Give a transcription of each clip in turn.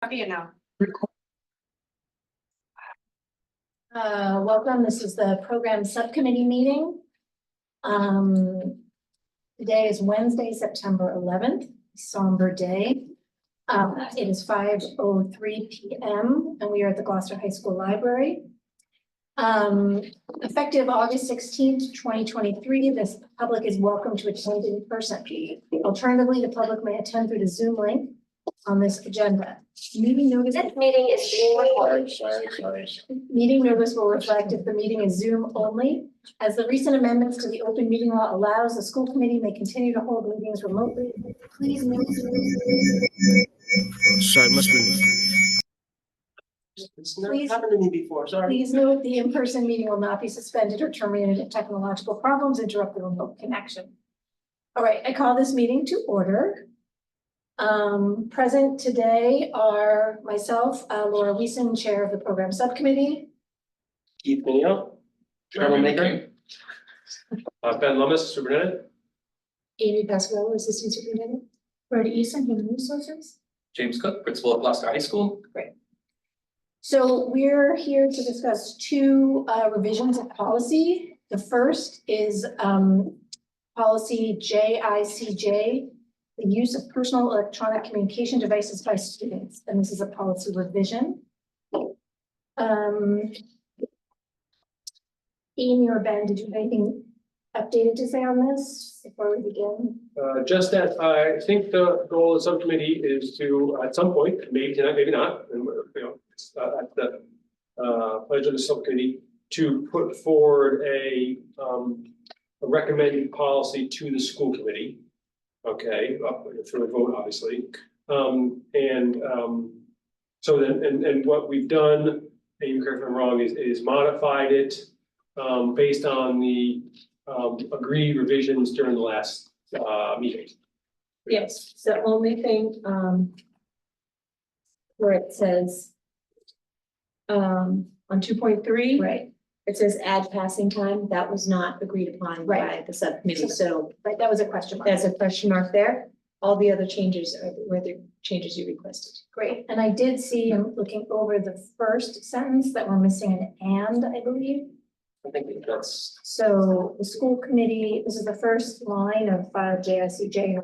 How do you know? Welcome. This is the Program Subcommittee meeting. Today is Wednesday, September 11th, somber day. It is 5:03 p.m. and we are at the Gloucester High School Library. Effective August 16th, 2023, this public is welcome to attend in person. Alternatively, the public may attend through the Zoom link on this agenda. Meeting notice. This meeting is being recorded. Sorry. Meeting notice will reflect if the meeting is Zoom only. As the recent amendments to the open meeting law allows, the school committee may continue to hold meetings remotely. Please note. Sorry, must be. It's never Please- happened to me before, sorry. Please note the in-person meeting will not be suspended or terminated if technological problems interrupt the remote connection. All right, I call this meeting to order. Present today are myself, Laura Weason, Chair of the Program Subcommittee. Keith Minio, troublemaker. Ben Lummis, superintendent. Amy Pasquale, Assistant Superintendent. Brody Eason, Human Resources. James Cook, principal at Gloucester High School. So we're here to discuss two revisions of policy. The first is policy JICJ, the use of personal electronic communication devices by students, and this is a policy revision. Amy or Ben, did you have anything updated to say on this before we begin? Just that I think the goal of the subcommittee is to, at some point, maybe tonight, maybe not, and it's at the pledge of the subcommittee to put forward a recommended policy to the school committee. Okay, through a vote, obviously. So then, and what we've done, and you correct me if I'm wrong, is modified it based on the agreed revisions during the last meeting. Yes, it's the only thing, where it says, on 2.3. Right, It says add passing time, that was not agreed upon by Right. the subcommittee, so right, that was a question mark. there's a question mark there. All the other changes were the changes you requested. Great, and I did see, I'm looking over the first sentence that we're missing an and, I believe. I think that's, So the school committee, this is the first line of JICJ,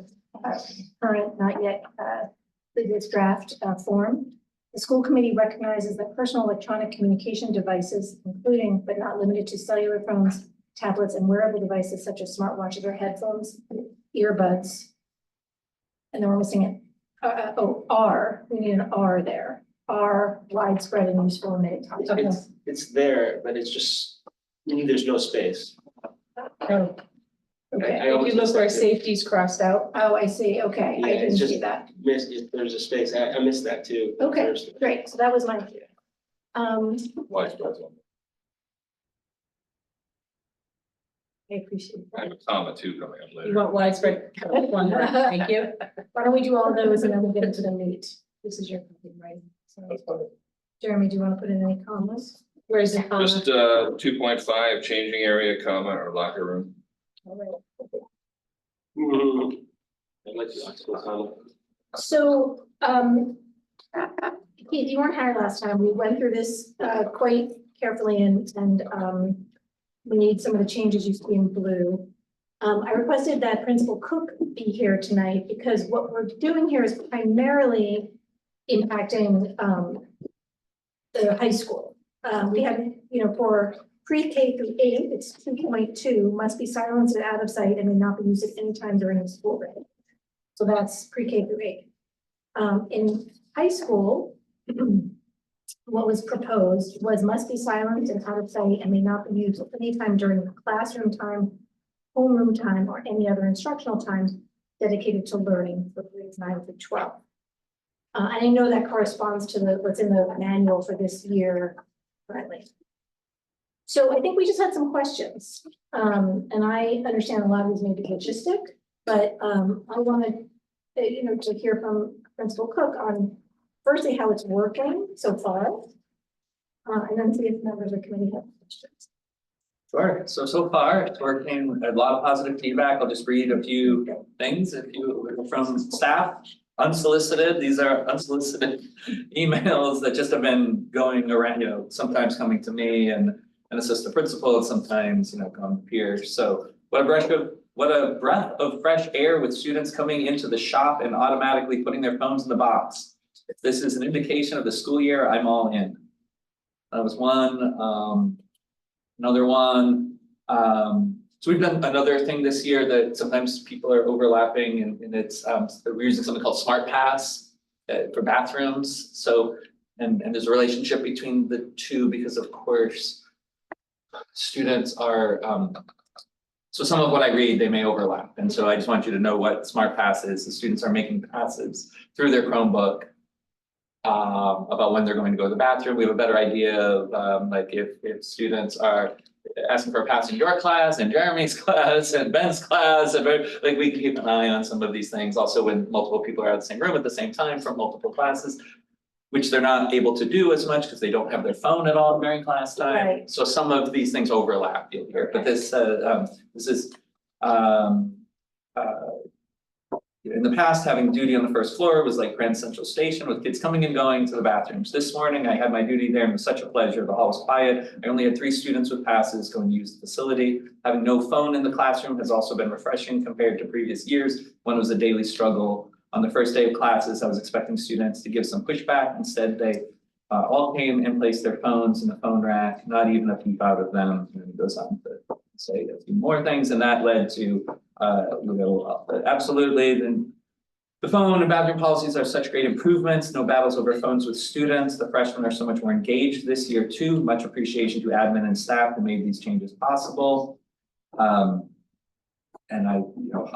current, not yet, this draft form. The school committee recognizes that personal electronic communication devices, including but not limited to cellular phones, tablets, and wearable devices such as smartwatches or headphones, earbuds. And then we're missing it. R, we need an R there. R, widespread and useful and many times. Okay. it's there, but it's just, there's no space. Oh, Okay. I if always you look where miss that. safety's crossed out, Oh, I see. Okay, I Yeah, didn't it's just- see that. There's a space, I missed that too. Okay. First. Great, so that was my. Widespread. I appreciate I that. have a comma too coming up you later. want widespread, one, thank you. Why don't we do all of those and then we'll get into the meat? This is your copy, right? So, Jeremy, do you want to put in any comments? Where's the comma? Just 2.5, changing area, comma, or locker room. All right. I'd like to comment. So, Keith, you weren't hired last time. We went through this quite carefully and we need some of the changes you see in blue. I requested that Principal Cook be here tonight because what we're doing here is primarily impacting the high school. We have, for pre-K through 8, it's 2.2, must be silenced and out of sight and may not be used at any time during the school day. So that's pre-K through 8. In high school, what was proposed was must be silent and out of sight and may not be used at any time during classroom time, homeroom time, or any other instructional times dedicated to learning for grades 9 through 12. And I know that corresponds to what's in the manual for this year currently. So I think we just had some questions. And I understand a lot of these may be logistic, but I wanted, to hear from Principal Cook on firstly how it's working so far. And then see if members of the committee have questions. Sure. So far, it's working. A lot of positive feedback. I'll just read a few things from staff. unsolicited, these are unsolicited emails that just have been going around, you know, sometimes coming to me and an assistant principal, and sometimes, you know, come peers. So what a breath of fresh air with students coming into the shop and automatically putting their phones in the box. If this is an indication of the school year, I'm all in. That was one, another one, so we've done another thing this year that sometimes people are overlapping, and it's, we're using something called Smart Pass for bathrooms. So, and there's a relationship between the two because of course, students are, so some of what I read, they may overlap. And so I just want you to know what Smart Pass is. The students are making passes through their Chromebook about when they're going to go to the bathroom. We have a better idea of like if students are asking for a pass in your class and Jeremy's class and Ben's class, and like we can keep an eye on some of these things. Also, when multiple people are at the same room at the same time from multiple classes, which they're not able to do as much because they don't have their phone at all during class time. Right. So some of these things overlap, you'll hear, but this is in the past, having duty on the first floor was like Grand Central Station with kids coming and going to the bathrooms. This morning, I had my duty there and it was such a pleasure. The hall was quiet. I only had 3 students with passes going to use the facility. Having no phone in the classroom has also been refreshing compared to previous years when it was a daily struggle. On the first day of classes, I was expecting students to give some pushback. Instead, they all came and placed their phones in the phone rack, not even a peep out of them. And it goes on to say a few more things, and that led to absolutely. Then the phone and bathroom policies are such great improvements. No battles over phones with students. The freshmen are so much more engaged this year too. Much appreciation to admin and staff who made these changes possible. And I,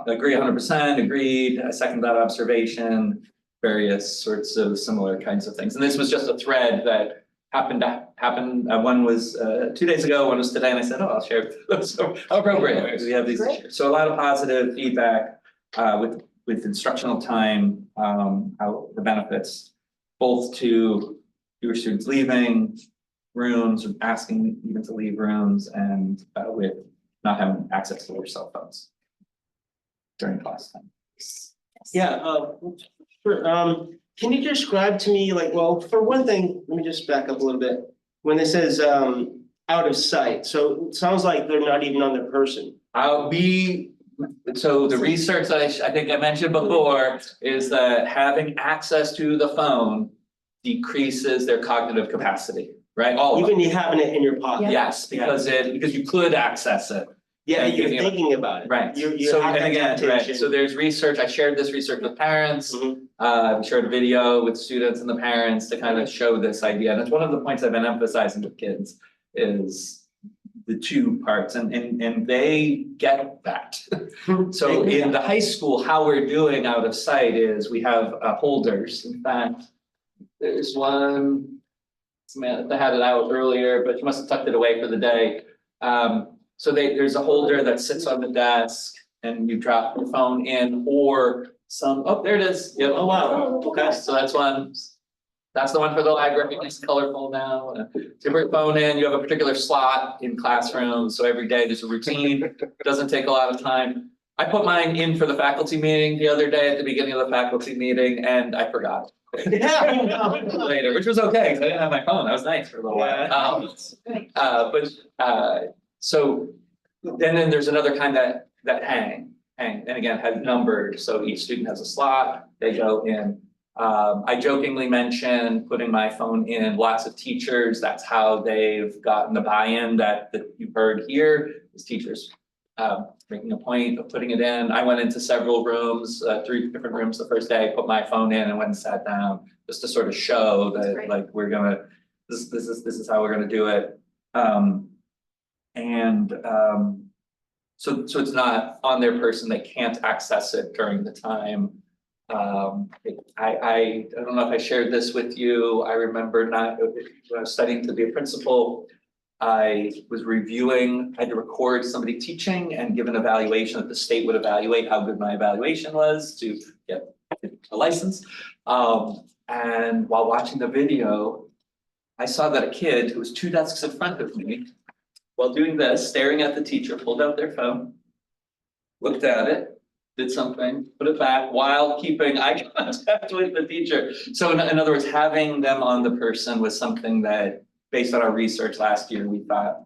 agree 100%, agreed. I second that observation. Various sorts of similar kinds of things. And this was just a thread that happened to happen. One was 2 days ago, one was today, and I said, oh, I'll share. So how appropriate, because we have these to share. So a lot of positive feedback with instructional time, how the benefits, both to fewer students leaving rooms, or asking even to leave rooms, and with not having access to their cell phones during class time. Yeah, sure. Can you describe to me, like, well, for one thing, let me just back up a little bit. When it says out of sight, so it sounds like they're not even on their person. So the research that I think I mentioned before is that having access to the phone decreases their cognitive capacity, right? All of Even them. you having it in your pocket. Yes, because you could access it. Yeah, and you're giving it- thinking about it. Right, You so have and that again, right, temptation. so there's research, I shared this research with parents. Mhm. We shared a video with students and the parents to kind of show this idea, and it's one of the points I've been emphasizing with kids is the 2 parts, and they get that. So in the high school, how we're doing out of sight is we have holders. In fact, there's one, Samantha had it out earlier, but you must have tucked it away for the day. So there's a holder that sits on the desk and you drop your phone in, or oh, there it is. Yep. Oh, wow. Okay, so that's one. That's the one for the library. It's colorful now. So you put your phone in, you have a particular slot in classrooms. So every day there's a routine. Doesn't take a lot of time. I put mine in for the faculty meeting the other day at the beginning of the faculty meeting, and I forgot. Yeah. Later, which was okay, because I didn't have my phone. That was nice for a little while. So then there's another kind that hang, and again, has numbered, so each student has a slot, they go in. I jokingly mentioned putting my phone in. Lots of teachers, that's how they've gotten the buy-in that you've heard here, is teachers making a point of putting it in. I went into several rooms, 3 different rooms the first day, put my phone in and went and sat down, just to sort of show that like we're gonna, this is how we're gonna do it. So it's not on their person, they can't access it during the time. I don't know if I shared this with you. I remember when I was studying to be a principal, I was reviewing, I had to record somebody teaching and give an evaluation that the state would evaluate how good my evaluation was to get a license. And while watching the video, I saw that a kid who was 2 desks in front of me, while doing this, staring at the teacher, pulled out their phone, looked at it, did something, put it back while keeping eye contact with the teacher. So in other words, having them on the person was something that, based on our research last year, we thought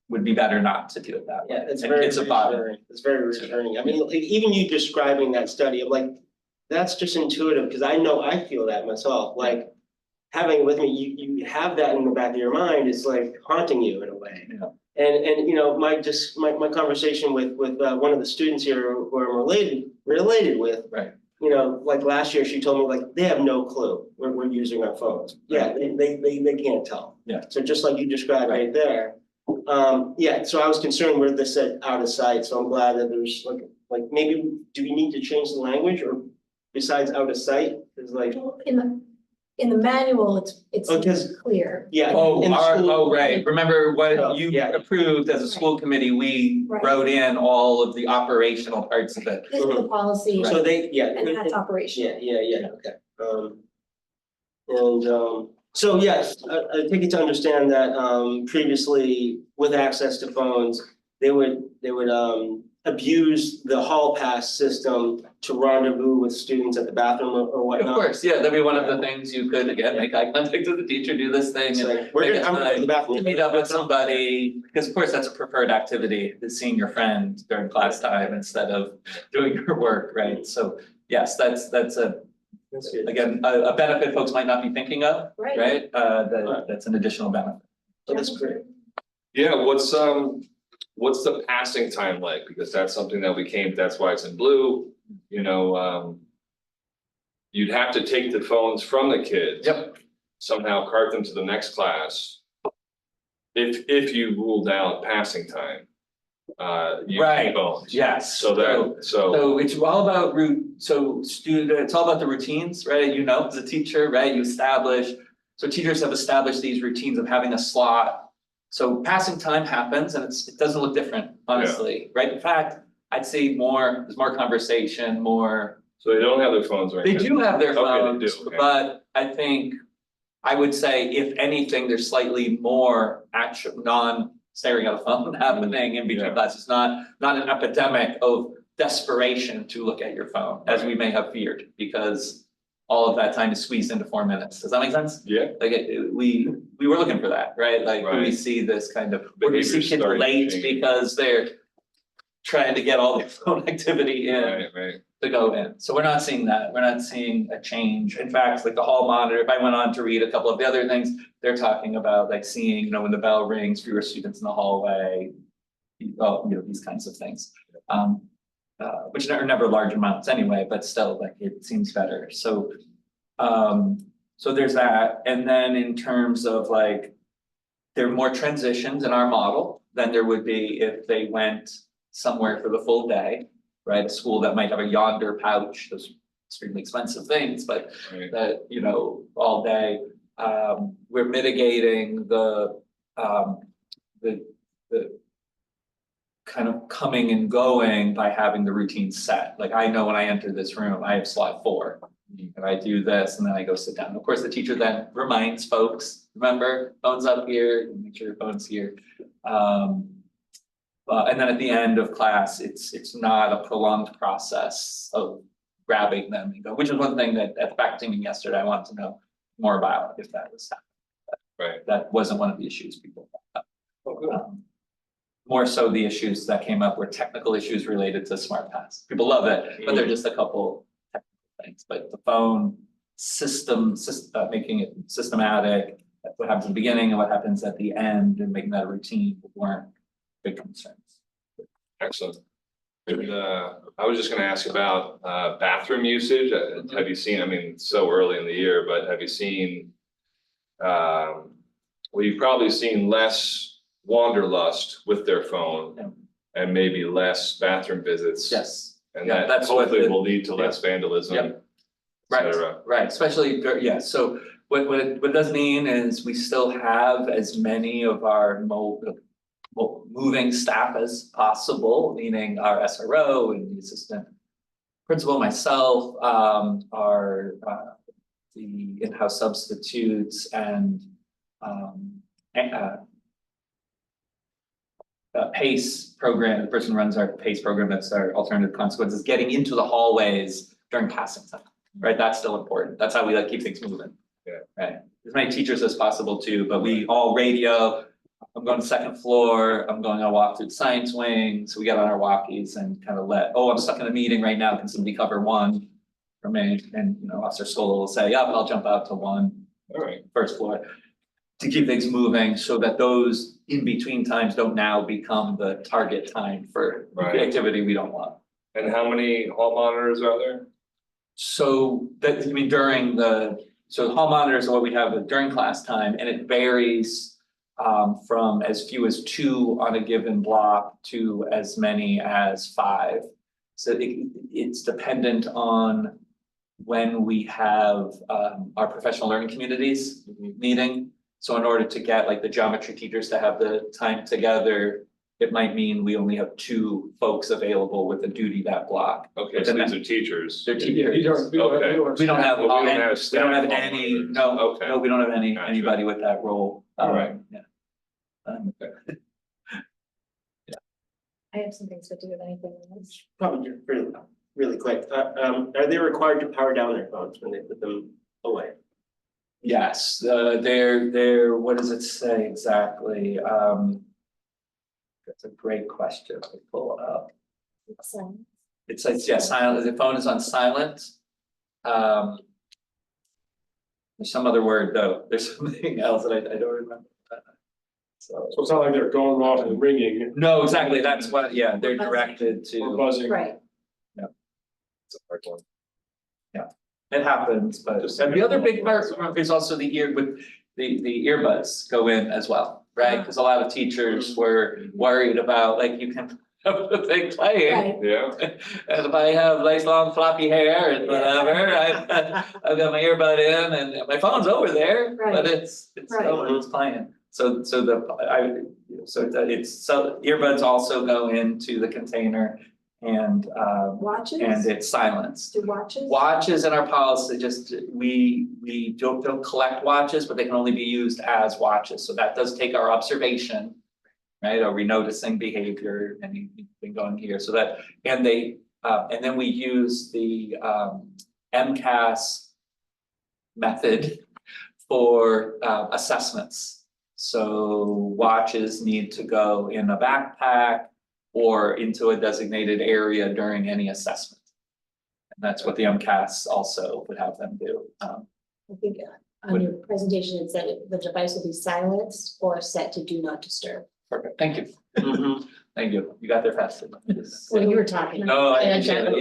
would be better not to do it that way. Yeah, it's And very kids have bought it. reassuring, it's very reassuring, I mean, like, even you describing that study, of like, that's just intuitive, because I know I feel that myself, like. Having it with me, you have that in the back of your mind, it's like haunting you in a way. Yeah. And you know, my conversation with one of the students here who I'm related with. Right. You know, like last year, she told me like, they have no clue, we're using our phones, yeah, they can't tell. Yeah. So just like you described right there, yeah, so I was concerned where this said out of sight, so I'm glad that there's like maybe, do we need to change the language, or besides out of sight, is like. In the manual, it's Oh, 'cause- clear. Yeah. Oh, in the school- right, remember Oh, what you yeah. approved as a school committee, we Right. wrote in all of the operational parts of it. This is the policy, So they, yeah. and that's operational. Yeah, okay, so yes, I take it to understand that, previously with access to phones, they would abuse the hall pass system to rendezvous with students at the bathroom or Of whatnot. course, yeah, that'd be one of the things you could, again, make eye contact with the teacher, do this thing It's and. like, we're gonna, I'm going to the bathroom. Meet up with somebody, because of course, that's a preferred activity, is seeing your friend during class time instead of doing your work, right? So, yes, that's a, That's good. again, a benefit folks might not be thinking of, Right. right? That's an additional benefit. So that's great. Yeah, what's the passing time like? Because that's something that that's why it's in blue, you know, you'd have to take the phones from the kids. Yep. Somehow cart them to the next class. If you ruled out passing time, using Right. phones. Yes. So So it's all about it's all about the routines, right? You know, as a teacher, right, so teachers have established these routines of having a slot. So passing time happens and it doesn't look different, honestly, right? In fact, I'd say there's more conversation, more. So they don't have their phones right They now. do have their Okay, they phones, do, okay. but I would say if anything, there's slightly more non-staring at a phone happening in between Yeah. classes, not an epidemic of desperation to look at your phone, as we may have feared, because all of that time is squeezed into 4 minutes. Does that make sense? Yeah, Like, we were looking for that, right? Like, do we Right. see this kind of, or do we see Behavior's kids starting to late change. because they're trying to get all their phone activity in right. to go in. So we're not seeing that. We're not seeing a change. In fact, like the hall monitor, if I went on to read a couple of the other things, they're talking about like seeing, you know, when the bell rings, fewer students in the hallway. These kinds of things. Which are never large amounts anyway, but still, like, it seems better. So there's that. And then in terms of like, there are more transitions in our model than there would be if they went somewhere for the full day, right? A school that might have a Yonder pouch, those extremely expensive things, but Right. that, you know, all day. We're mitigating the kind of coming and going by having the routine set. Like, I know when I enter this room, I have slot 4. And I do this and then I go sit down. Of course, the teacher then reminds folks, remember, phone's up here, make sure your phone's here. And then at the end of class, it's not a prolonged process of grabbing them and go, which is one thing that at the faculty meeting yesterday, I wanted to know more about if that was happening. Right. That wasn't one of the issues people brought up. Oh, good. More so the issues that came up were technical issues related to Smart Pass. People love it, but they're just a couple technical things, but the phone system, making it systematic, what happens at the beginning and what happens at the end and making that a routine weren't big concerns. Excellent. And I was just gonna ask about bathroom usage. Have you seen, I mean, it's so early in the year, but have you seen? Well, you've probably seen less wanderlust with their phone Yeah. and maybe less bathroom visits. Yes. And Yeah, that that's what hopefully the- will lead to less vandalism, Yep. et Right, cetera. right, especially, yeah, so what it does mean is we still have as many of our moving staff as possible, meaning our SRO and the assistant principal, myself, the in-house substitutes and PACE program, the person who runs our PACE program, that's our alternative consequences, getting into the hallways during passing time, right? That's still important. That's how we like keep things moving. Yeah. Right, as many teachers as possible too, but we all radio, I'm going to second floor, I'm going on a walk through the science wing, so we get on our walkies and kind of I'm stuck in a meeting right now, can somebody cover one for me? And, you know, Officer Stoll will say, yep, I'll jump out to one, All right, first floor. To keep things moving so that those in between times don't now become the target time for Right. activity we don't want. and how many hall monitors are there? So that, I mean, so hall monitors are what we have during class time, and it varies from as few as 2 on a given block to as many as 5. So it's dependent on when we have our professional learning communities meeting. So in order to get like the geometry teachers to have the time together, it might mean we only have 2 folks available with a duty that block. Okay, so these are teachers. They're Yeah, teachers. these are, we don't have, Okay. We don't have, Well, we don't any- have we staff don't have hall any, monitors. no, Okay. no, we don't have Gotcha. anybody with that role. All right. Yeah. I have some things to do with anything else. Probably just really quick, are they required to power down their phones when they put them away? Yes, they're, what does it say exactly? That's a great question to pull up. So, It says, yeah, silent, the phone is on silent. There's some other word though, there's something else that I don't remember. So, so it's not like they're going off and ringing no, exactly, that's what, yeah, they're directed or to, buzzing. right, It's a hard one. it happens, but Just- and the other big part is also the ear with the earbuds go in as well, right? Cause a lot of teachers were worried about, like, you can have the thing playing. right, Yeah, And if I have nice long floppy hair and whatever, I've got my earbud in and my phone's over there, but Right. it's Right. going, it's playing. So earbuds also go into the container and watches? it's silenced. Do watches? Watches in our policy, just, we don't collect watches, but they can only be used as watches, so that does take our observation. Right, are we noticing behavior, anything going here, so that, and then we use the MCAS method for assessments. So watches need to go in a backpack or into a designated area during any assessment. And that's what the MCAS also would have them do. I think on your presentation, it said the device will be silenced or set to do not disturb. Perfect, thank you, Mhm. thank you, you got there faster. When you were talking. No, I Yeah, appreciate it.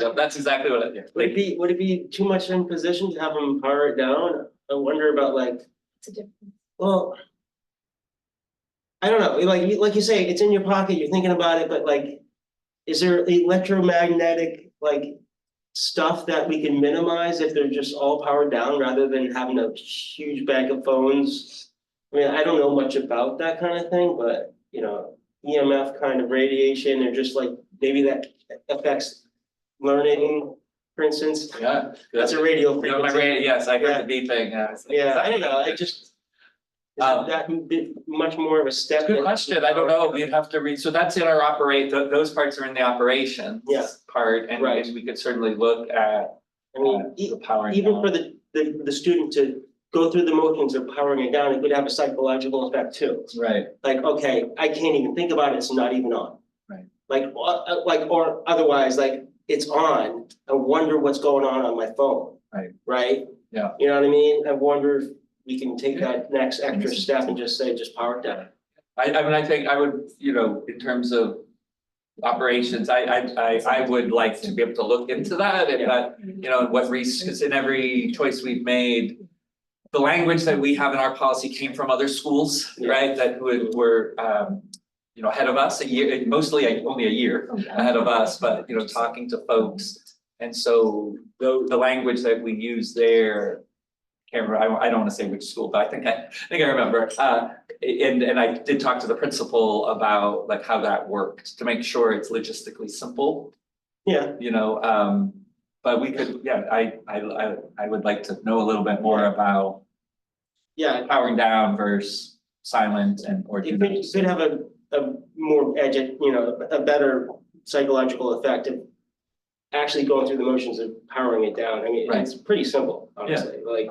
Yeah, that's exactly what I did. Would it be too much imposition to have them power it down? I wonder about like, It's a different. well. I don't know, like you say, it's in your pocket, you're thinking about it, but like, is there electromagnetic like stuff that we can minimize if they're just all powered down rather than having a huge bank of phones? I mean, I don't know much about that kind of thing, but you know, EMF kind of radiation or just like maybe that affects learning, for instance. Yeah. That's a radio You know, my frequency. brain, yes, I heard the beeping. Yeah, I don't know, I just. Is Um, that bit much more of a step? Good question, I don't know, we'd have to read, so that's in our those parts are in the operations. Yeah. Part, and Right. we could certainly look at I mean, the powering even down. for the student to go through the motions of powering it down, it could have a psychological effect too. Right, Like, okay, I can't even think about it, it's not even on. Right. Like, or otherwise, like, it's on, I wonder what's going on my phone. Right. Right? Yeah. You know what I mean? I wonder if we can take that next extra step and just say, just power it down. I mean, I think I would, you know, in terms of operations, I would like to be able to look into that, and that, you know, what because in every choice we've made, the language that we have in our policy came from other schools, right, that were you know, ahead of us, mostly only a year ahead of us, but, you know, talking to folks. And so the language that we use there, can't remember, I don't wanna say which school, but I think I remember. And I did talk to the principal about like how that worked, to make sure it's logistically simple, Yeah, you know, but we could, yeah, I would like to know a little bit more about yeah, powering down versus silent and or. you could have a more a better psychological effect of actually going through the motions of powering it down. I mean, Right. it's pretty simple, honestly, like,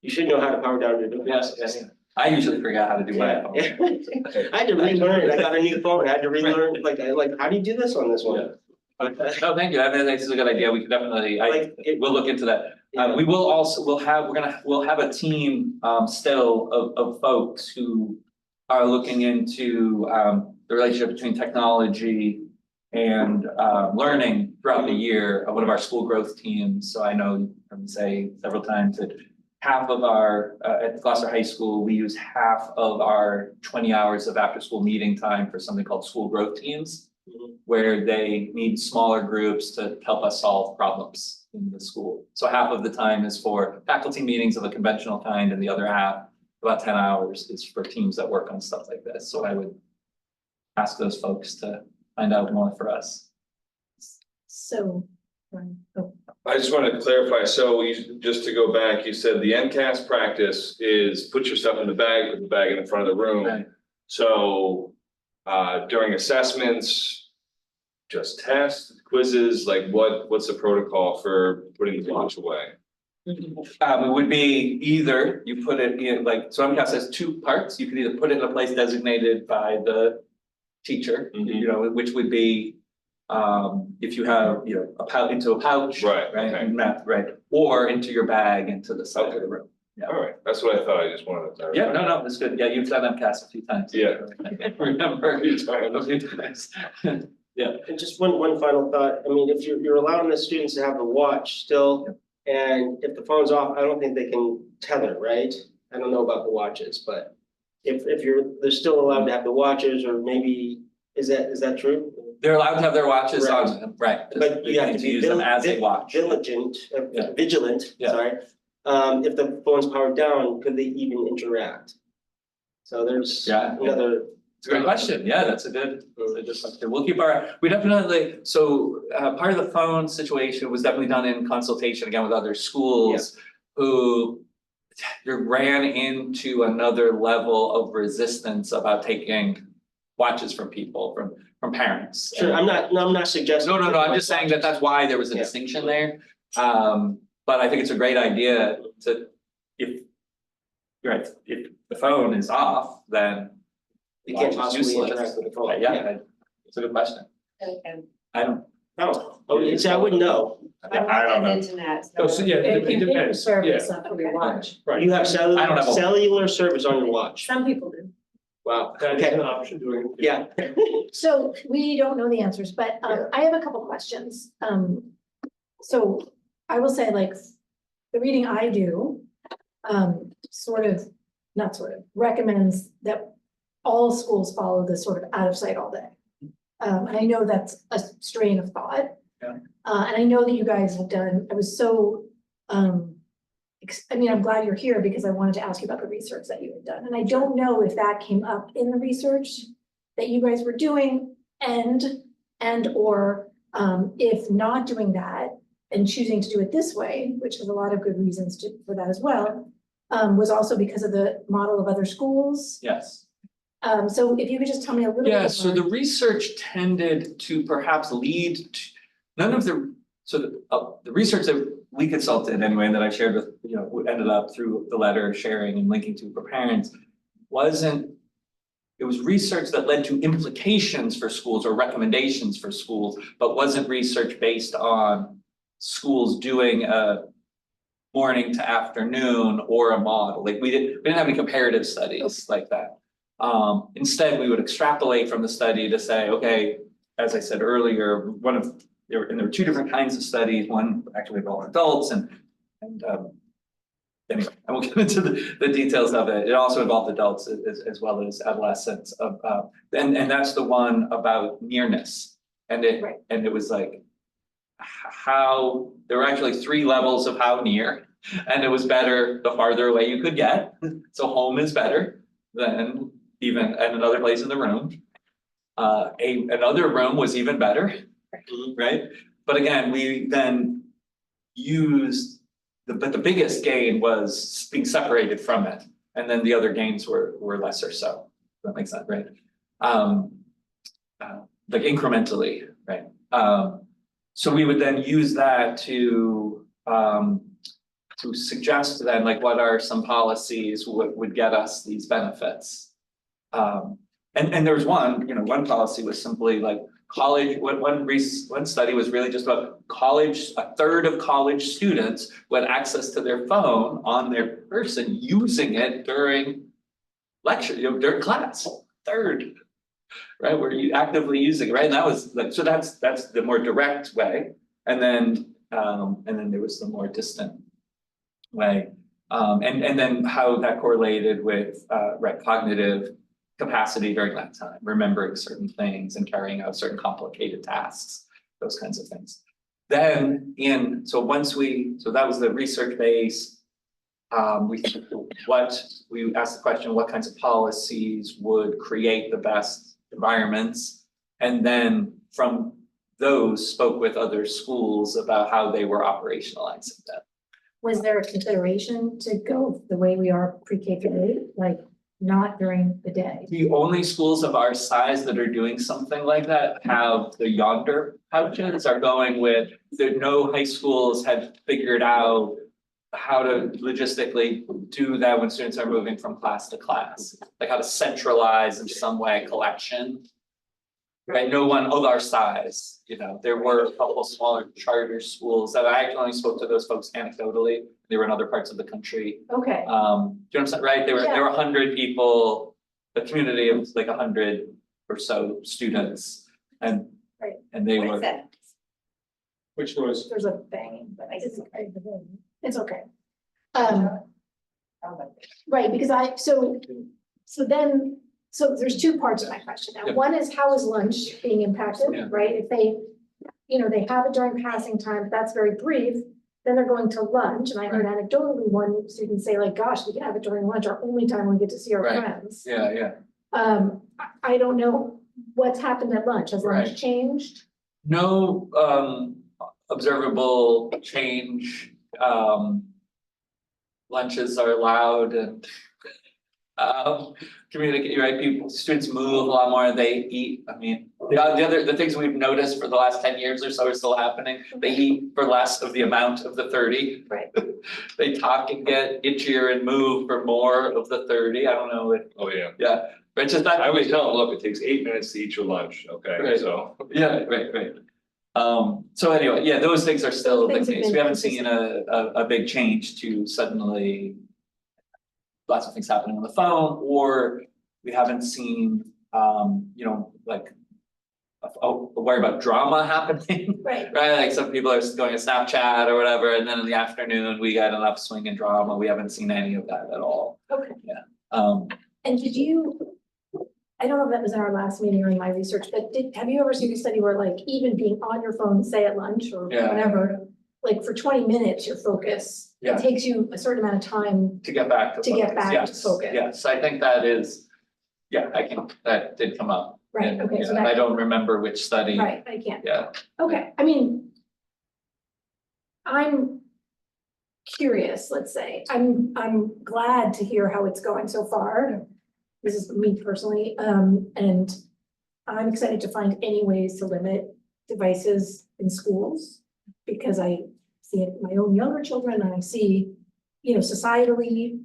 you should know how to power down your devices. I usually forget how to do my phone. I had to relearn it, I got a new phone, I had to relearn, like, how do you do this on this one? No, thank you, I mean, this is a good idea, we could definitely, we'll look into that. Yeah. We will also, we'll have a team, still of folks who are looking into, the relationship between technology and, learning throughout the year, one of our school growth teams. So I know, you heard me say several times that half of our, at Gloucester High School, we use half of our 20 hours of after-school meeting time for something called school growth teams, where they need smaller groups to help us solve problems in the school. So half of the time is for faculty meetings of a conventional kind, and the other half, about 10 hours, is for teams that work on stuff like this. So I would ask those folks to find out more for us. So, oh, I just wanted to clarify, so you, just to go back, you said the NCAS practice is put your stuff in the bag, put the bag in the front of the room. Right. So, during assessments, just tests, quizzes, like what's the protocol for putting the watch away? It would be either you put it in, like, so MCAS has two parts, you could either put it in a place designated by the teacher, you know, which would be, if you have, you know, into a pouch. Right, Right, okay. and right, or into your bag, into the side of the room. Yeah. All right, that's what I thought, I just wanted to clarify. Yeah, no, that's good, yeah, you've done MCAS a few times. Yeah. Remember, a few times. And just one final thought, I mean, if you're allowing the students to have the watch still, and if the phone's off, I don't think they can tether, right? I don't know about the watches, but if they're still allowed to have the watches, or maybe, is that true? They're allowed to have their watches on them, right? But you have to be use them as a watch. vigilant, Yeah. Yeah. sorry. If the phone's powered down, could they even interact? So there's Yeah. another. It's a great question, yeah, that's a good question, we'll keep we definitely, so part of the phone situation was definitely done in consultation again with other schools. Who ran into another level of resistance about taking watches from people, from parents. Sure, I'm not suggesting. No, I'm just saying that that's why there was a Yeah. distinction there. But I think it's a great idea to, if if the phone is off, then You can't watch is possibly useless. interact with the phone. Yeah, it's a good question. I don't. See, I wouldn't know. I don't know. Internet. Oh, so yeah, it It can depends, yeah, service on your watch. right. You have I don't have a- cellular service on your watch. some people do. Wow, That is okay, an option doing. yeah. So we don't know the answers, but I have a couple questions. So I will say, like, the reading I do, recommends that all schools follow this sort of out of sight all day. And I know that's a strain of thought. Yeah. And I know that you guys have done, I was so, I'm glad you're here because I wanted to ask you about the research that you had done. And I don't know if that came up in the research that you guys were doing or if not doing that and choosing to do it this way, which has a lot of good reasons for that as well, was also because of the model of other schools. Yes. So if you could just tell me a little bit. Yeah, so the more. research tended to perhaps lead to, the research that we consulted anyway, that I shared with, you know, ended up through the letter sharing and linking to for parents, it was research that led to implications for schools or recommendations for schools, but wasn't research based on schools doing a morning to afternoon or a model. Like we didn't have any comparative studies like that. Instead, we would extrapolate from the study to say, okay, as I said earlier, there were two different kinds of studies. One actually involved adults and anyway, I won't get into the details of it. It also involved adults as well as adolescents and that's the one about nearness. And it was like how there were actually 3 levels of how near, and it was better the farther away you could get. So home is better than even at another place in the room. Another room was even better, right? But again, we then used but the biggest gain was being separated from it, and then the other gains were lesser so. That makes sense, right? like incrementally, right? So we would then use that to suggest then like what are some policies would get us these benefits. And there was one policy was simply like college, one study was really just about college, a third of college students who had access to their phone on their person using it during lecture, during class, third. Right, were you actively using it, right? And that was like, so that's the more direct way. And then there was the more distant way. And then how that correlated with right, cognitive capacity during that time, remembering certain things and carrying out certain complicated tasks, those kinds of things. Then so that was the research base. We asked the question, what kinds of policies would create the best environments? And then from those spoke with other schools about how they were operationalizing them. Was there a consideration to go the way we are pre-K through 8, like not during the day? The only schools of our size that are doing something like that have the yonder pouches, are going with, no high schools had figured out how to logistically do that when students are moving from class to class, like how to centralize in some way collection. Right, no one of our size, there were a couple of smaller charter schools that I actually only spoke to those folks anecdotally. They were in other parts of the country. Okay, Do you know what I'm saying, right? There were 100 people, a community of like 100 or so students, and Right. they What were. is that? Which noise? there's a banging, but I just, it's okay. Right, because so there's two parts of my question. Now, Yeah. one is how is lunch being impacted, Yeah. right? If they have it during passing time, that's very brief, then they're going to lunch. And I heard anecdotally one student say like, gosh, we can have it during lunch, our only time we get to see our Right. friends. Yeah. I don't know what's happened at lunch. Has lunch Right. changed? No observable change. Lunches are allowed and communicate, right? Students move a lot more, they eat, I mean, the things we've noticed for the last 10 years or so are still happening. They eat for less of the amount of the 30. Right. They talk and get itchier and move for more of the 30. I don't know if, Oh, yeah. yeah, but it's just that. I always tell them, look, it takes 8 minutes to eat your lunch, okay, Right. so. Yeah, right. So anyway, yeah, those things are still the Things have case. been We haven't seen a big change to suddenly lots of things happening on the phone, or we haven't seen, like a worry about drama happening. Right. Right, like some people are going to Snapchat or whatever, and then in the afternoon, we got an upswing in drama. We haven't seen any of that at all. Okay. Um, And I don't know if that was in our last meeting or in my research, but have you ever seen a study where like even being on your phone, say at lunch or Yeah. whatever, like for 20 minutes, your focus, Yeah. it takes you a certain amount of time. to get back to To get focus, back to yes, focus. yes, I think that is, that did come up. Right, And, okay, so yeah, that- I don't remember which study. Right, I can't. Yeah, Okay, I mean, I'm curious, let's say. I'm glad to hear how it's going so far. This is me personally, and I'm excited to find any ways to limit devices in schools. Because I see it in my own younger children and I see, societally.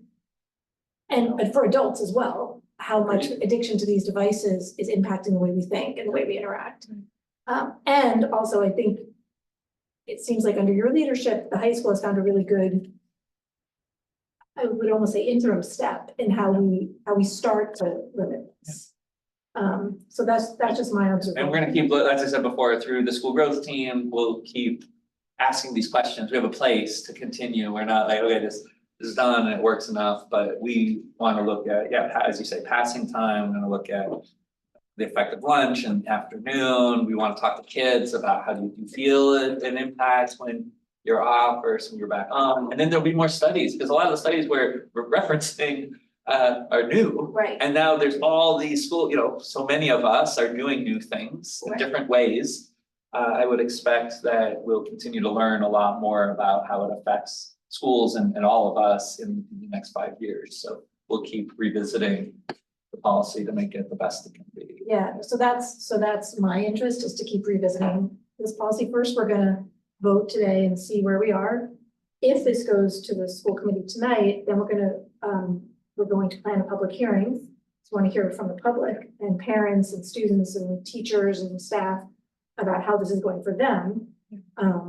But for adults as well, how much addiction to these devices is impacting the way we think and the way we interact. And also, I think it seems like under your leadership, the high school has found a really good, I would almost say interim step in how we start to limit this. So that's just my observation. and we're gonna keep, as I said before, through the school growth team, we'll keep asking these questions. We have a place to continue. We're not like, okay, this is done and it works enough, but we wanna look at, as you say, passing time, we're gonna look at the effect of lunch and afternoon. We wanna talk to kids about how do you feel an impact when you're off versus when you're back on. And then there'll be more studies, because a lot of the studies we're referencing are new. Right, And now there's all these so many of us are doing new things in Right. different ways. I would expect that we'll continue to learn a lot more about how it affects schools and all of us in the next 5 years. So we'll keep revisiting the policy to make it the best it can be. Yeah, so that's my interest is to keep revisiting this policy. First, we're gonna vote today and see where we are. If this goes to the school committee tonight, then we're going to plan a public hearing. So want to hear from the public and parents and students and teachers and staff about how this is going for them,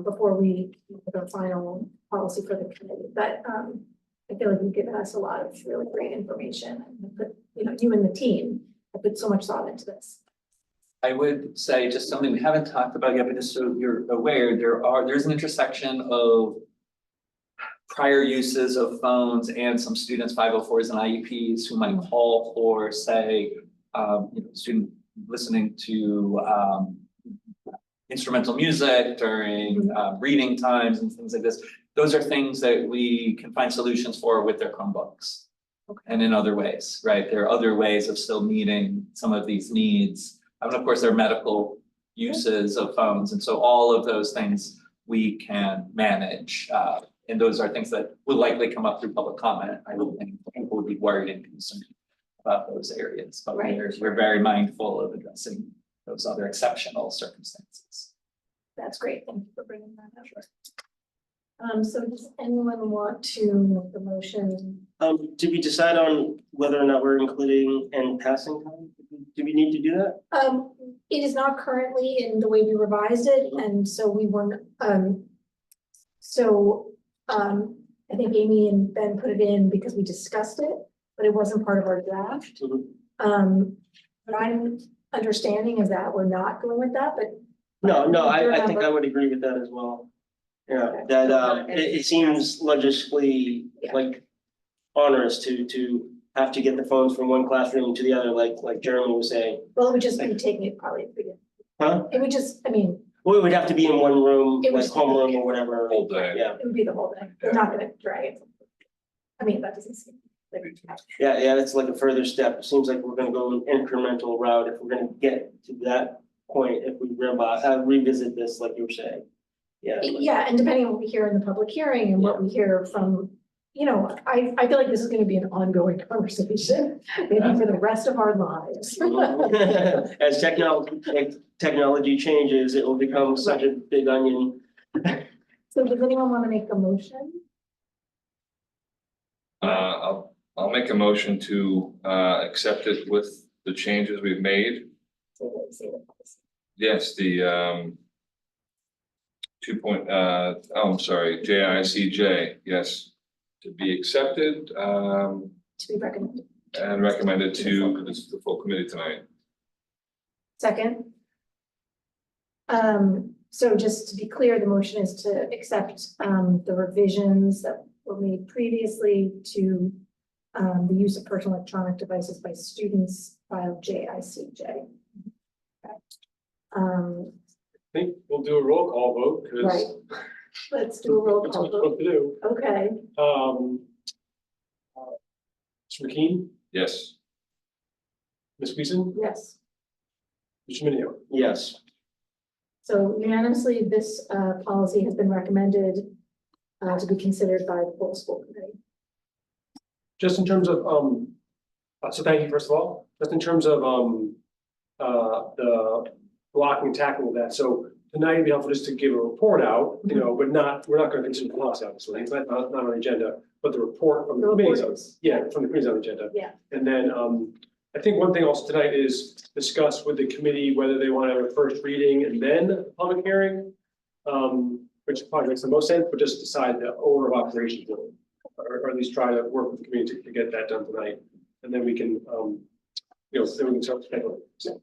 before we make a final policy for the committee. But, I feel like you've given us a lot of really great information, and put, you and the team have put so much thought into this. I would say just something we haven't talked about yet, but just so you're aware, there's an intersection of prior uses of phones and some students' 504s and IEPs who might call for, say, student listening to instrumental music during reading times and things like this. Those are things that we can find solutions for with their Chromebooks. And in other ways, right? There are other ways of still meeting some of these needs. And of course, there are medical uses of phones. And so all of those things we can manage. And those are things that will likely come up through public comment. I don't think people would be worried and concerned about those areas, but we're very mindful of addressing those other exceptional circumstances. That's great. Thank you for bringing that up. So does anyone want to make the motion? Did we decide on whether or not we're including and passing time? Do we need to do that? It is not currently in the way we revised it, and so we weren't, I think Amy and Ben put it in because we discussed it, but it wasn't part of our draft. But I'm understanding is that we're not going with that, but. No, I think I would agree with that as well. Yeah, that it seems logistically like onerous to have to get the phones from one classroom to the other, like Jeremy was saying. Well, it would just be taking it probably at the beginning. Huh? It would just, I mean, Well, it would have to be in one room, It like was- homeroom or whatever. Whole day. Yeah, it would be the whole day. We're not gonna drag it. I mean, that doesn't seem like. yeah, that's like a further step. It seems like we're gonna go an incremental route if we're gonna get to that point, if we revisit this, like you were saying. Yeah. Yeah, and depending on what we hear in the public hearing and what we hear from, I feel like this is gonna be an ongoing conversation, maybe for the rest of our lives. As technology changes, it will become such a big onion. So does anyone want to make a motion? I'll make a motion to accept it with the changes we've made. Yes, the 2. JICJ, yes, to be accepted To be recommended. and recommended to the full committee tonight. Second. So just to be clear, the motion is to accept the revisions that were made previously to the use of personal electronic devices by students, file JICJ. I think we'll do a roll call vote, Right. because Let's do a roll that's call what we're vote. supposed to do. Okay, Mr. McKean, Yes, Ms. Weason, yes. Mr. Minio. Yes. So unanimously, this policy has been recommended to be considered by the full school committee. Just in terms of, so thank you, first of all, just in terms of, the blocking and tackling of that, so tonight it'd be helpful just to give a report out, but we're not gonna consider the policy, obviously, it's not on the agenda, but the report from the The committee's report on, is- yeah, from the committee's on the agenda. Yeah. And then, I think one thing also tonight is discuss with the committee whether they want to have a first reading and then a public hearing. Which probably makes the most sense, but just decide the order of operations, or at least try to work with the community to get that done tonight. And then we can, then we can start scheduling. So,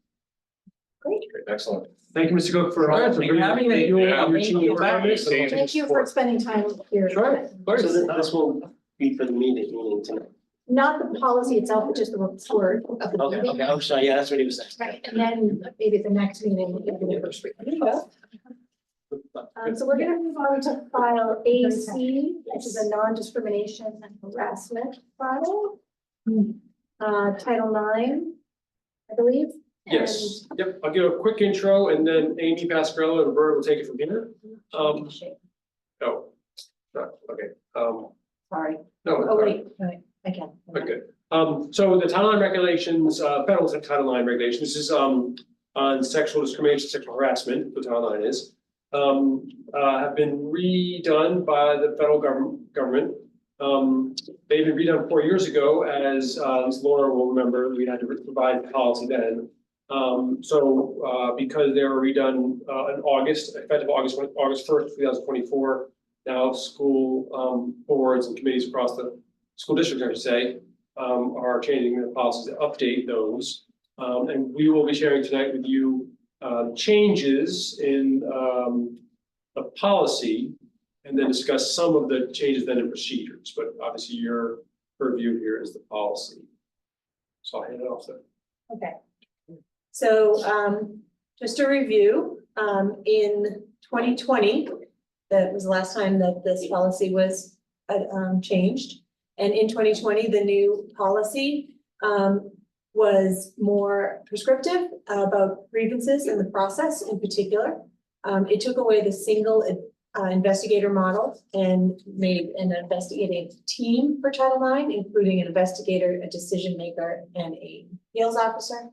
Great. excellent. thank you, Mr. Cook, for. Thank you for having me. Yeah, thank you. Thank you for spending time here. Sure, of course. So this will be for the meeting tonight. Not the policy itself, but just the report of the Okay, meeting. I'm sorry, yeah, that's what he was saying. Right, and then maybe at the next meeting, we'll get the first reading. So we're gonna move on to file AC, which is a non-discrimination and harassment file. Title IX, I believe. Yes, yep, I'll give a quick intro and then Amy Pascarella and Bert will take it from here. Oh, okay, Sorry. no. Oh, wait, I can. Okay, So the Title IX regulations, federal Title IX regulations, this is, on sexual discrimination, sexual harassment, the Title IX is. Have been redone by the federal government. They've been redone 4 years ago, as Laura will remember, we had to provide policy then. Because they were redone, in August, effective August 1st, 2024, now school, boards and committees across the school district, I should say, are changing their policies to update those. And we will be sharing tonight with you changes in the policy, and then discuss some of the changes then in procedures. But obviously your purview here is the policy. So I'll hand it off there. Okay. So just a review, in 2020, that was the last time that this policy was changed. And in 2020, the new policy was more prescriptive about grievances and the process in particular. It took away the single investigator model and made an investigative team for Title IX, including an investigator, a decision maker, and a appeals officer.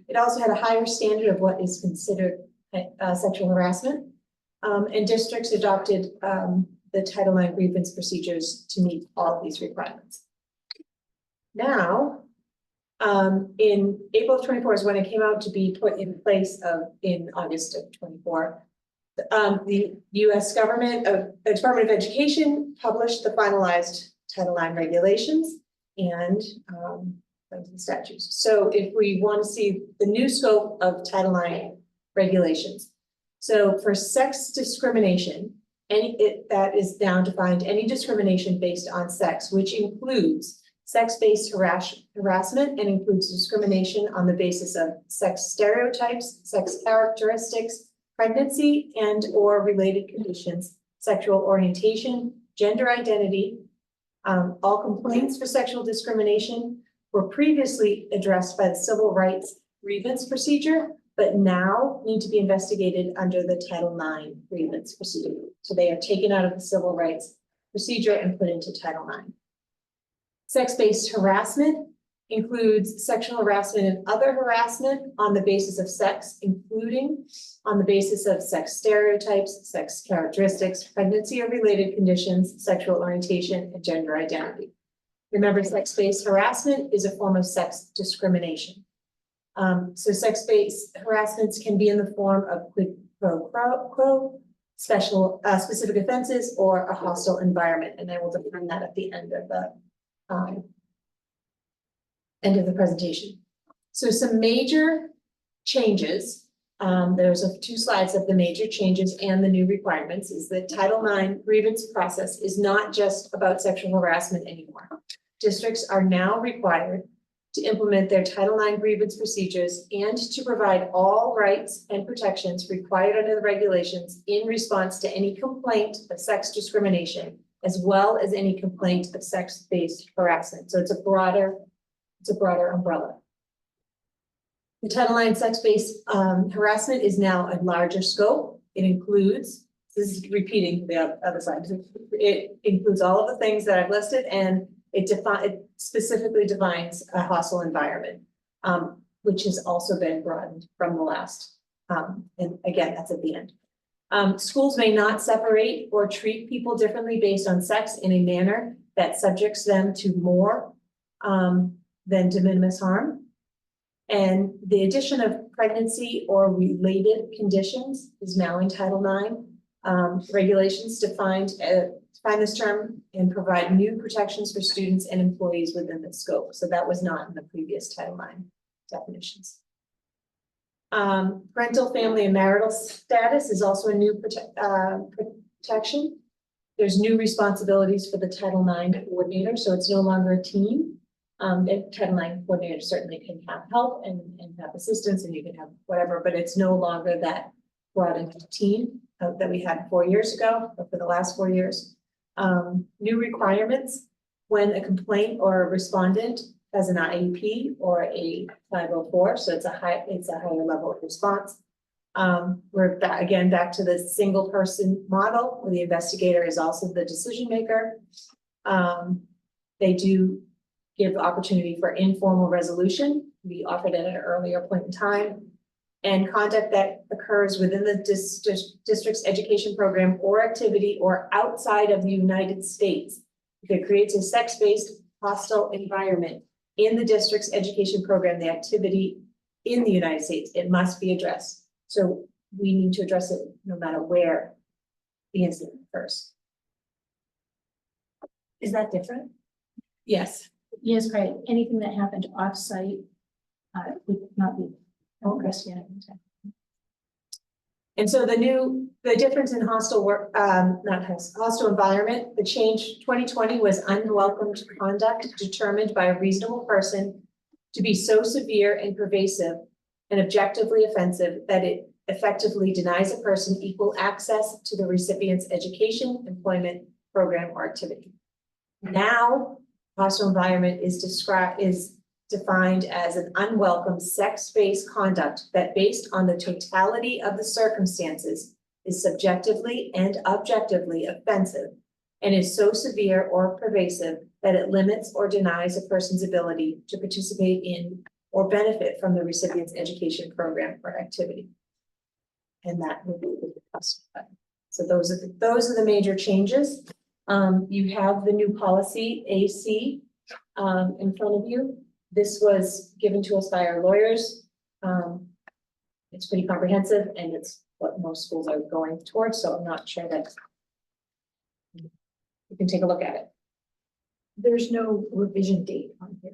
It also had a higher standard of what is considered sexual harassment. And districts adopted the Title IX grievance procedures to meet all of these requirements. Now, in April of 24 is when it came out to be put in place in August of 24. The US government, Department of Education published the finalized Title IX regulations and the statutes. So if we want to see the new scope of Title IX regulations. So for sex discrimination, that is now defined any discrimination based on sex, which includes sex-based harassment and includes discrimination on the basis of sex stereotypes, sex characteristics, pregnancy and or related conditions, sexual orientation, gender identity. All complaints for sexual discrimination were previously addressed by the civil rights grievance procedure, but now need to be investigated under the Title IX grievance procedure. So they are taken out of the civil rights procedure and put into Title IX. Sex-based harassment includes sexual harassment and other harassment on the basis of sex, including on the basis of sex stereotypes, sex characteristics, pregnancy or related conditions, sexual orientation, and gender identity. Remember, sex-based harassment is a form of sex discrimination. So sex-based harassments can be in the form of quid pro quo, specific offenses, or a hostile environment, and I will define that at the end of the presentation. So some major changes. There's 2 slides of the major changes and the new requirements. Is that Title IX grievance process is not just about sexual harassment anymore. Districts are now required to implement their Title IX grievance procedures and to provide all rights and protections required under the regulations in response to any complaint of sex discrimination, as well as any complaint of sex-based harassment. So it's a broader umbrella. The Title IX sex-based harassment is now a larger scope. It includes, this is repeating the other side, it includes all of the things that I've listed, and it specifically defines a hostile environment, which has also been broadened from the last, and again, that's at the end. Schools may not separate or treat people differently based on sex in a manner that subjects them to more than de minimis harm. And the addition of pregnancy or related conditions is now in Title IX. Regulations define this term and provide new protections for students and employees within the scope. So that was not in the previous Title IX definitions. Parental, family, and marital status is also a new protection. There's new responsibilities for the Title IX coordinator, so it's no longer a team. The Title IX coordinator certainly can have help and have assistance, and you can have whatever, but it's no longer that broadened team that we had 4 years ago, or for the last 4 years. New requirements when a complaint or a respondent has an IEP or a 504, so it's a higher level of response. We're back to the single person model where the investigator is also the decision maker. They do give opportunity for informal resolution. We offered it at an earlier point in time. And conduct that occurs within the district's education program or activity or outside of the United States. If it creates a sex-based hostile environment in the district's education program, the activity in the United States, it must be addressed. So we need to address it no matter where the incident occurs. Is that different? Yes. Yes, right. Anything that happened off-site would not be investigated. And so the difference in hostile work, not hostile environment, the change 2020 was unwelcome conduct determined by a reasonable person to be so severe and pervasive and objectively offensive that it effectively denies a person equal access to the recipient's education, employment, program, or activity. Now, hostile environment is defined as an unwelcome sex-based conduct that, based on the totality of the circumstances, is subjectively and objectively offensive and is so severe or pervasive that it limits or denies a person's ability to participate in or benefit from the recipient's education program or activity. And that would be the hostile environment. So those are the major changes. You have the new policy AC in front of you. This was given to us by our lawyers. It's pretty comprehensive and it's what most schools are going towards, so I'm not sure that you can take a look at it. There's no revision date on here.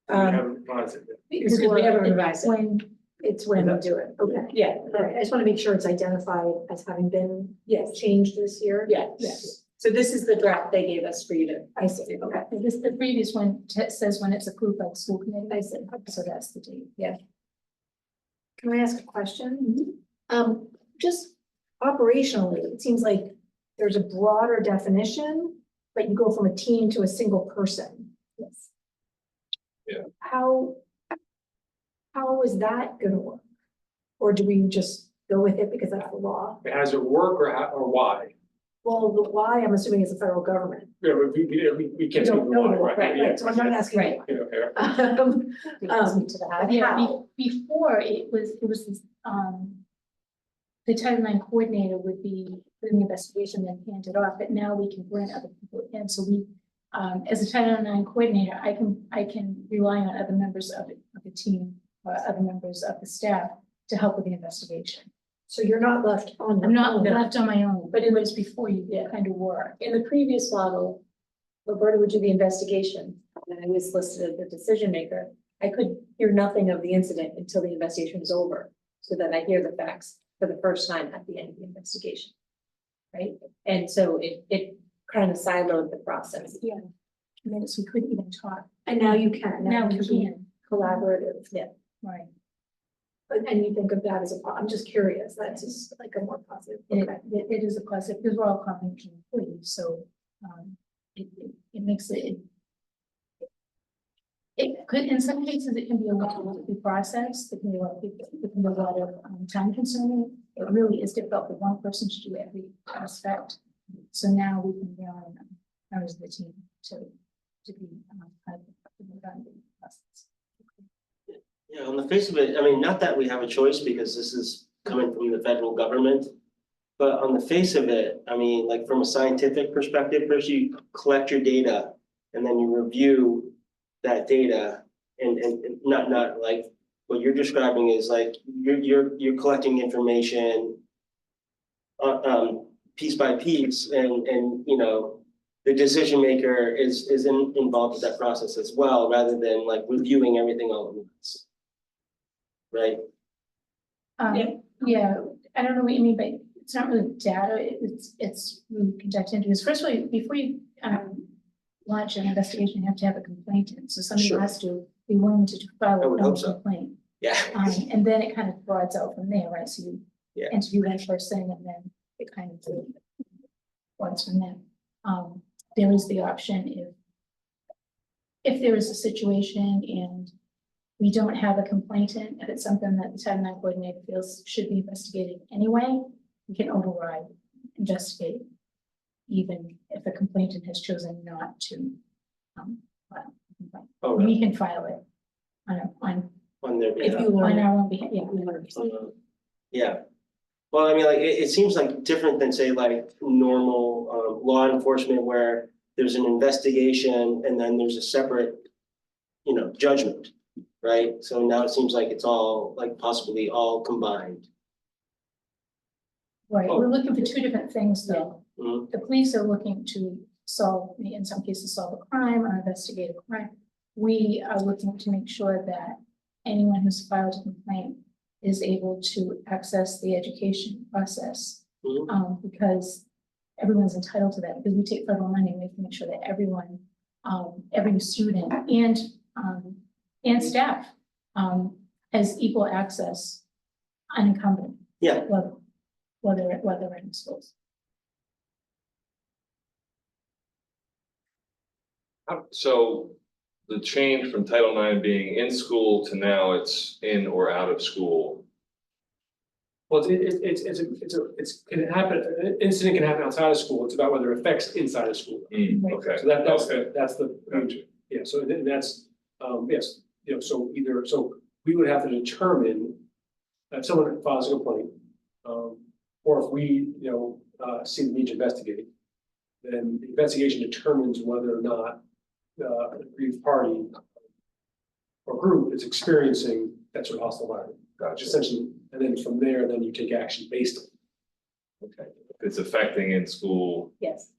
We haven't revised it yet. Because we haven't revised it. When, it's when we do it. Okay. Yeah, All right. I just want to make sure it's identified as having been yes, changed this year. yes. So this is the draft they gave us for you to. I see. Okay. The previous one says when it's approved by the school committee. I see. So that's the date. Can I ask a question? Just operationally, it seems like there's a broader definition, but you go from a team to a single person. Yes. Yeah. How is that gonna work? Or do we just go with it because that's the law? Has it work or why? Well, the why, I'm assuming is the federal government. Yeah, we can't. We don't know the why, Yeah, right, so I'm not asking. Right. You know, fair. We can speak to that. Yeah, How? before it was the Title IX coordinator would be doing the investigation and hand it off, but now we can bring other people in. So we, as a Title IX coordinator, I can rely on other members of the team or other members of the staff to help with the investigation. So you're not left on your I'm not own. left on my own, but it was before you kind of were. In the previous model, Roberta would do the investigation, and I was listed as the decision maker. I could hear nothing of the incident until the investigation was over, so that I hear the facts for the first time at the end of the investigation. Right? And so it kind of siloed the process. Yeah. Minutes we couldn't even talk. And now you can. Now we it be can. Collaborative. Yeah. Right. And you think of that as I'm just curious, that's just like a more positive. Okay. It is a positive because we're all confidential employees, so it makes it. It could, in some cases, it can be a lot of lengthy process. It can be a lot of time consuming. It really is difficult for one person to do every aspect. So now we can rely on members of the team to be kind of done the process. Yeah, on the face of it, I mean, not that we have a choice because this is coming from the federal government. But on the face of it, I mean, like from a scientific perspective, first you collect your data and then you review that data and not like what you're describing is like you're collecting information piece by piece and you know, the decision maker is involved with that process as well, rather than like reviewing everything all at once. Right? Yeah, I don't know what you mean, but it's not really data, it's we conduct interviews. First of all, before you launch an investigation, you have to have a complainant, so somebody Sure. has to be willing to file I would a hope so. complaint. Yeah. And then it kind of broads out from there, right? So you Yeah. interview that person and then it kind of broads from there. There is the option if there is a situation and we don't have a complainant, if it's something that the Title IX coordinator feels should be investigated anyway, we can override, investigate, even if a complainant has chosen not to file a complaint. Oh, We can file it on their If behalf. you on want. our own behalf, yeah. Yeah. Well, I mean, like, it seems like different than, say, like, normal, law enforcement where there's an investigation and then there's a separate, judgment, right? So now it seems like it's all, like, possibly all combined. Right, we're looking for two different things though. Mhm. The police are looking to solve, in some cases, solve a crime or investigate a crime. We are looking to make sure that anyone who's filed a complaint is able to access the education process. Mhm. Because everyone's entitled to that, because we take federal money, we have to make sure that everyone, every student and staff, has equal access unencumbered. Yeah. Whether in schools. So the change from Title IX being in school to now it's in or out of school. Well, it can happen, an incident can happen outside of school, it's about whether it affects inside of school. Okay. So that's Okay. the. Gotcha. Yeah, so then that's, yes, so we would have to determine if someone files a complaint, or if we, see the need to investigate, then the investigation determines whether or not the aggrieved party or group is experiencing that sort of hostile environment. Gotcha. Essentially, and then from there, then you take action based on. Okay. It's affecting in school Yes.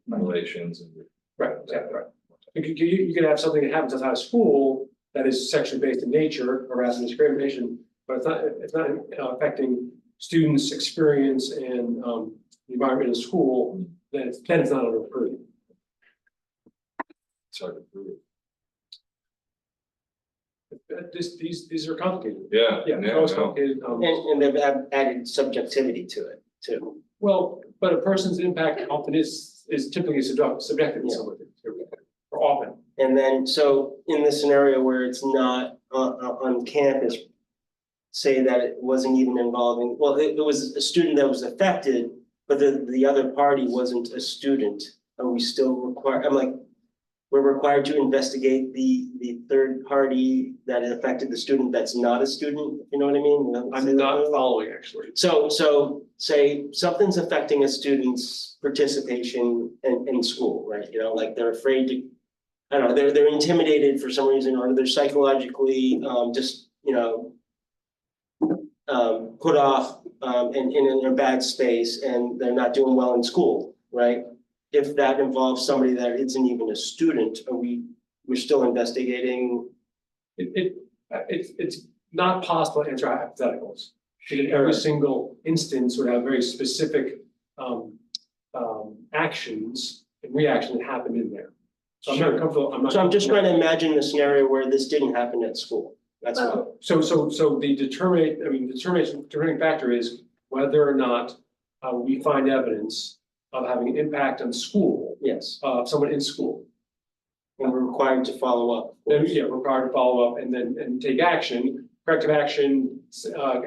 relations and. Right, exactly, right. You can have something that happens outside of school that is sexually based in nature, harassment, discrimination, but it's not affecting students' experience and the environment in school, then it's not under purview. It's hard to prove. These are complicated. Yeah. Yeah, they're always complicated. And they've added subjectivity to it too. Well, but a person's impact often is typically subjective in some way, or often. And then, so in the scenario where it's not on campus, say that it wasn't even involving, well, it was a student that was affected, but the other party wasn't a student, are we still required, I'm like, we're required to investigate the third party that affected the student that's not a student, you know what I mean? I'm not following, actually. So say something's affecting a student's participation in school, right? Like they're afraid to, I don't know, they're intimidated for some reason, or they're psychologically just, put off in a bad space and they're not doing well in school, right? If that involves somebody that isn't even a student, we're still investigating? It's not possible to answer hypotheticals. Because every single instance would have very specific actions and reactions that happen in there. So I'm not comfortable, So I'm just trying to imagine the scenario where this didn't happen at school. That's all. So the determining factor is whether or not we find evidence of having an impact on school, Yes, someone in school. and we're required to follow up. Then, yeah, we're required to follow up and take action, corrective action,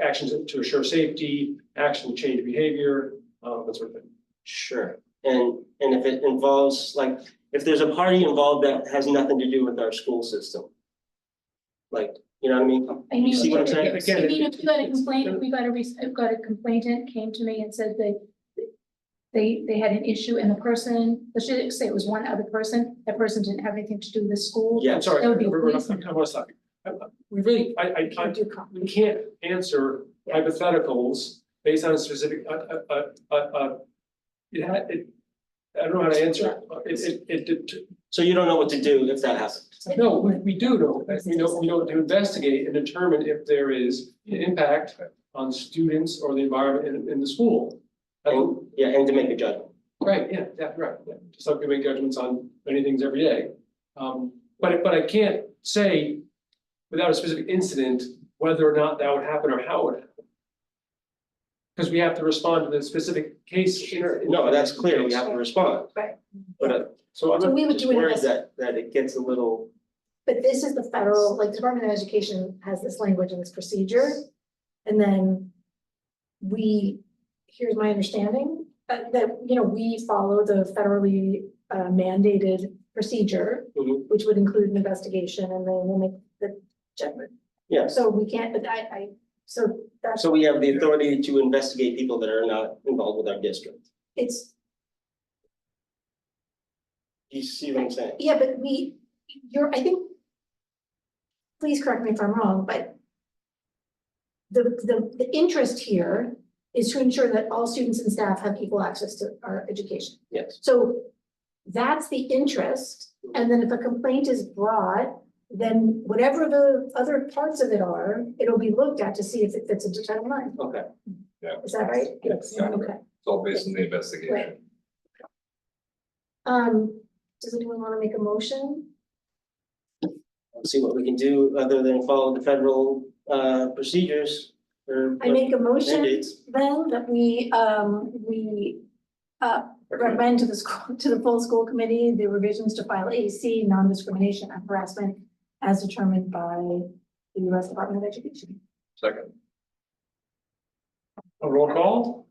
actions to assure safety, action to change behavior, that sort of thing. Sure. And if it involves, like, if there's a party involved that has nothing to do with our school system. Like, you know what I mean? I mean, See what I'm saying? Again, I mean, if we got a complaint, if we got a complainant came to me and said they had an issue and the person, let's just say it was one other person, that person didn't have anything to do with the school. Yeah. I'm sorry, That would be a I policeman. want to stop you. We really, we can't answer hypotheticals based on a specific, I don't know how to answer it. So you don't know what to do if that happens? No, we do know, we know to investigate and determine if there is an impact on students or the environment in the school. And to make a judgment. Right, yeah, right, yeah, just like we make judgments on many things every day. But I can't say without a specific incident whether or not that would happen or how it would happen. Because we have to respond to the specific case. No, that's clear, we have to respond. Right. But So I'm So we would just do an worried that it gets a little, But this is the federal, like the Department of Education has this language and this procedure. And then here's my understanding, that we follow the federally mandated procedure, Mhm. which would include an investigation, and then we'll make the judgment. Yes, So we can't, but so that's, so we have the authority to investigate people that are not involved with our district. it's, Do you see what I'm saying? yeah, but I think, please correct me if I'm wrong, but the interest here is to ensure that all students and staff have equal access to our education. Yes. So that's the interest, and then if a complaint is brought, then whatever the other parts of it are, it'll be looked at to see if it fits into Title IX. Okay. Is that right? Yes. Okay. It's all based on the investigation. Right. Does anyone want to make a motion? Let's see what we can do other than follow the federal procedures or I make a motion mandates. then that we recommend to the school, to the full school committee, the revisions to file AC, non-discrimination and harassment as determined by the U.S. Department of Education. Second, A roll call,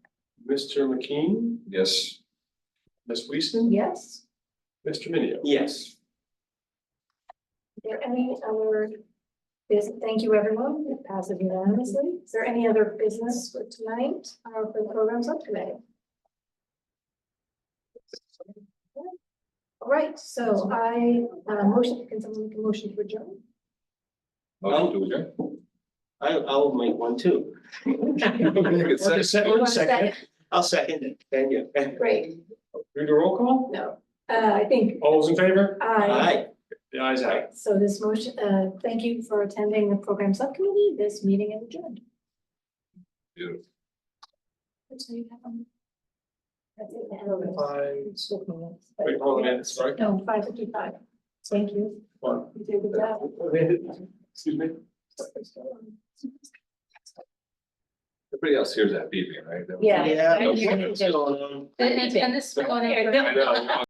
Mr. McKean, yes. Ms. Weason, Yes? Mr. Minio. Yes. Is there any other business? Thank you, everyone. It passes unanimously. Is there any other business for tonight, for the program subcommittee? All right, so can someone make a motion to adjourn? Motion to adjourn. I'll make one too. Good second. You want a second? I'll second it. Thank you. Great. Do the roll call? No, I think All those in favor? Aye. The ayes have it. so this motion, thank you for attending the program subcommittee. This meeting is adjourned. Beautiful. So you have, that's it. Wait, hold on a minute, sorry. No, 5:55. Thank you. One. You did a good job. Excuse me. Everybody else hears that beeping, right? Yeah. Yeah. What's going on? And this. I know.